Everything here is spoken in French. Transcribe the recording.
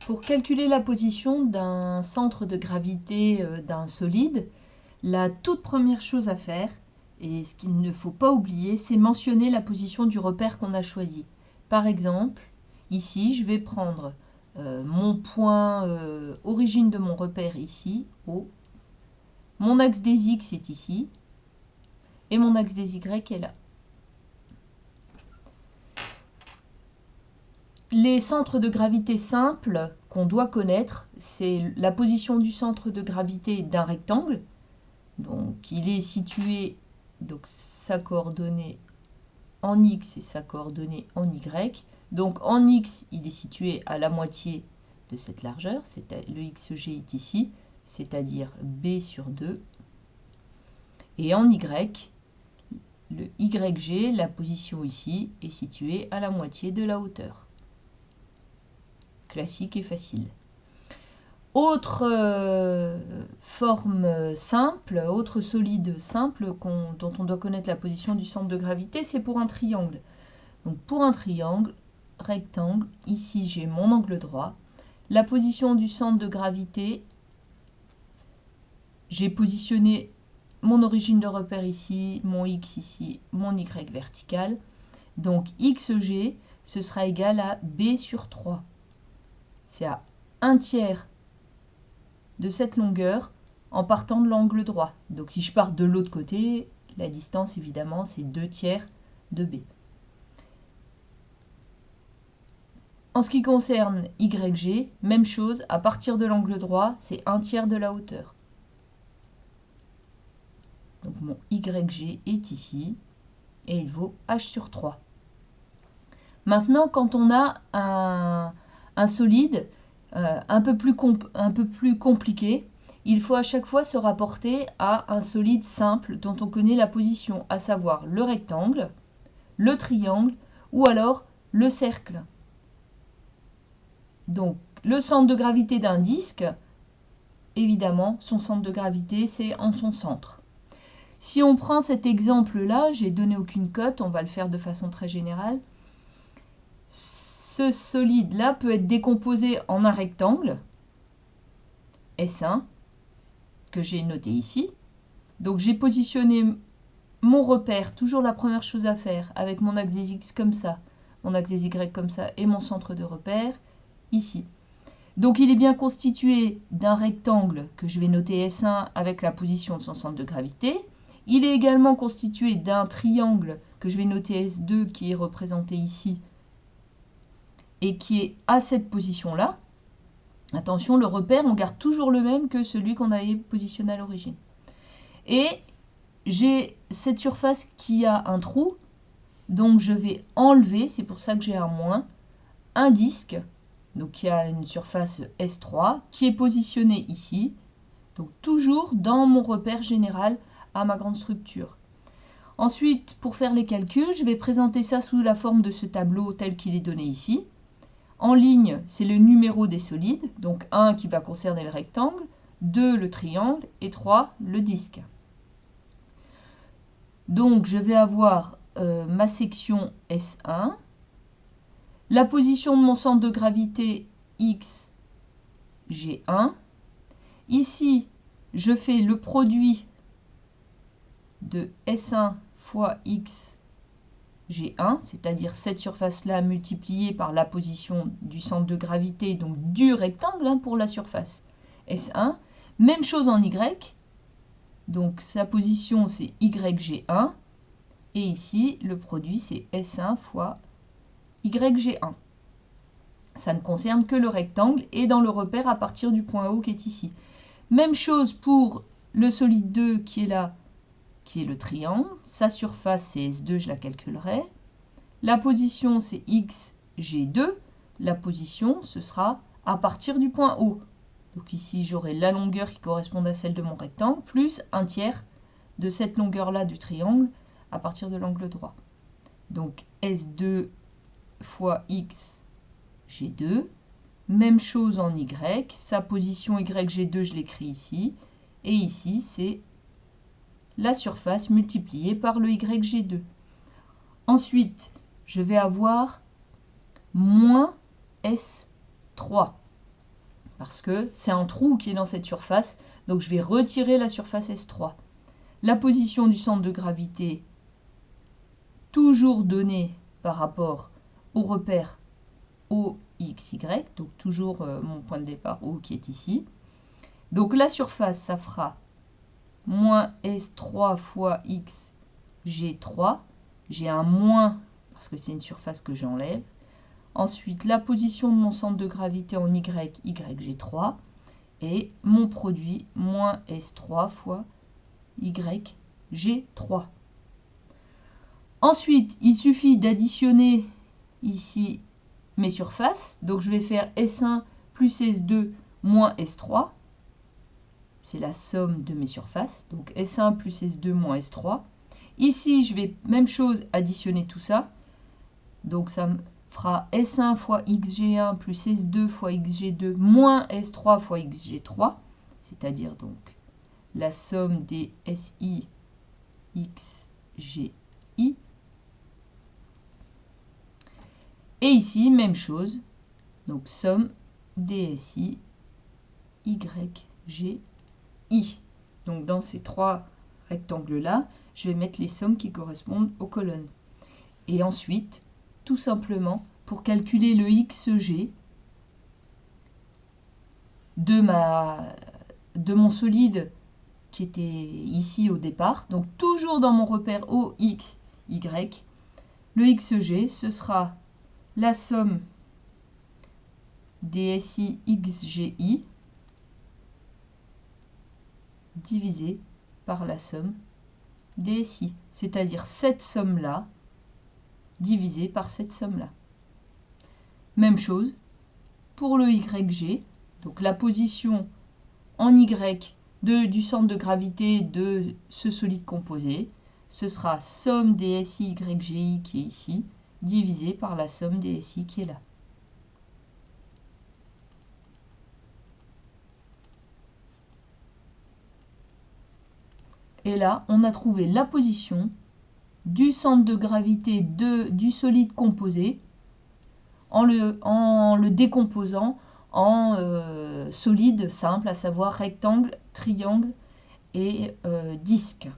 Pour calculer la position d'un centre de gravité d'un solide, la toute première chose à faire, et ce qu'il ne faut pas oublier, c'est mentionner la position du repère qu'on a choisi. Par exemple, ici, je vais prendre mon point origine de mon repère ici, O. Mon axe des X est ici, et mon axe des Y est là. Les centres de gravité simples qu'on doit connaître, c'est la position du centre de gravité d'un rectangle. Donc il est situé, donc sa coordonnée en X et sa coordonnée en Y. Donc en X, il est situé à la moitié de cette largeur, le XG est ici, c'est-à-dire B sur 2. Et en Y, le YG, la position ici, est située à la moitié de la hauteur. Classique et facile. Autre forme simple, autre solide simple dont on doit connaître la position du centre de gravité, c'est pour un triangle. Donc pour un triangle, rectangle, ici j'ai mon angle droit. La position du centre de gravité, j'ai positionné mon origine de repère ici, mon X ici, mon Y vertical. Donc XG, ce sera égal à B sur 3. C'est à 1/3 de cette longueur en partant de l'angle droit. Donc si je pars de l'autre côté, la distance évidemment c'est 2/3 de B. En ce qui concerne YG, même chose, à partir de l'angle droit, c'est 1/3 de la hauteur. Donc mon YG est ici et il vaut H sur 3. Maintenant, quand on a un solide un peu plus compliqué, il faut à chaque fois se rapporter à un solide simple dont on connaît la position, à savoir le rectangle, le triangle ou alors le cercle. Donc le centre de gravité d'un disque, évidemment, son centre de gravité c'est en son centre. Si on prend cet exemple-là, j'ai donné aucune cote, on va le faire de façon très générale. Ce solide-là peut être décomposé en un rectangle, S1, que j'ai noté ici. Donc j'ai positionné mon repère, toujours la première chose à faire, avec mon axe des X comme ça, mon axe des Y comme ça, et mon centre de repère, ici. Donc il est bien constitué d'un rectangle que je vais noter S1 avec la position de son centre de gravité. Il est également constitué d'un triangle que je vais noter S2 qui est représenté ici et qui est à cette position-là. Attention, le repère, on garde toujours le même que celui qu'on avait positionné à l'origine. Et j'ai cette surface qui a un trou, donc je vais enlever, c'est pour ça que j'ai un moins, un disque, donc qui a une surface S3, qui est positionné ici, donc toujours dans mon repère général à ma grande structure. Ensuite, pour faire les calculs, je vais présenter ça sous la forme de ce tableau tel qu'il est donné ici. En ligne, c'est le numéro des solides, donc 1 qui va concerner le rectangle, 2 le triangle et 3 le disque. Donc je vais avoir ma section S1, la position de mon centre de gravité X, G1. Ici, je fais le produit de S1 fois X, G1, c'est-à-dire cette surface-là multipliée par la position du centre de gravité, donc du rectangle pour la surface S1. Même chose en Y, donc sa position c'est YG1, et ici le produit c'est S1 fois YG1. Ça ne concerne que le rectangle et dans le repère à partir du point O qui est ici. Même chose pour le solide 2 qui est là, qui est le triangle. Sa surface c'est S2, je la calculerai. La position c'est XG2. La position ce sera à partir du point O. Donc ici j'aurai la longueur qui correspond à celle de mon rectangle plus 1/3 de cette longueur-là du triangle à partir de l'angle droit. Donc S2 fois X, G2. Même chose en Y. Sa position YG2, je l'écris ici. Et ici, c'est la surface multipliée par le YG2. Ensuite, je vais avoir moins S3. parce que c'est un trou qui est dans cette surface, donc je vais retirer la surface S3. La position du centre de gravité, toujours donnée par rapport au repère OXY, donc toujours mon point de départ O qui est ici. Donc la surface, ça fera moins S3 fois X G3. J'ai un moins parce que c'est une surface que j'enlève. Ensuite, la position de mon centre de gravité en Y, YG3. Et mon produit, moins S3 fois YG3. Ensuite, il suffit d'additionner ici mes surfaces. Donc je vais faire S1 plus S2 moins S3. C'est la somme de mes surfaces. Donc S1 plus S2 moins S3. Ici, je vais, même chose, additionner tout ça. Donc ça me fera S1 fois XG1 plus S2 fois XG2 moins S3 fois XG3. C'est-à-dire donc la somme des SI XGI. Et ici, même chose. Donc somme des SI YGI. Donc dans ces trois rectangles-là, je vais mettre les sommes qui correspondent aux colonnes. Et ensuite, tout simplement, pour calculer le XG de mon solide qui était ici au départ, donc toujours dans mon repère OXY, le XG, ce sera la somme des SI XGI divisé par la somme des SI, c'est-à-dire cette somme-là divisée par cette somme-là. Même chose pour le YG, donc la position en Y du centre de gravité de ce solide composé, ce sera somme des SI YGI qui est ici, divisé par la somme des SI qui est là. Et là, on a trouvé la position du centre de gravité du solide composé en le décomposant en solide simple, à savoir rectangle, triangle et disque.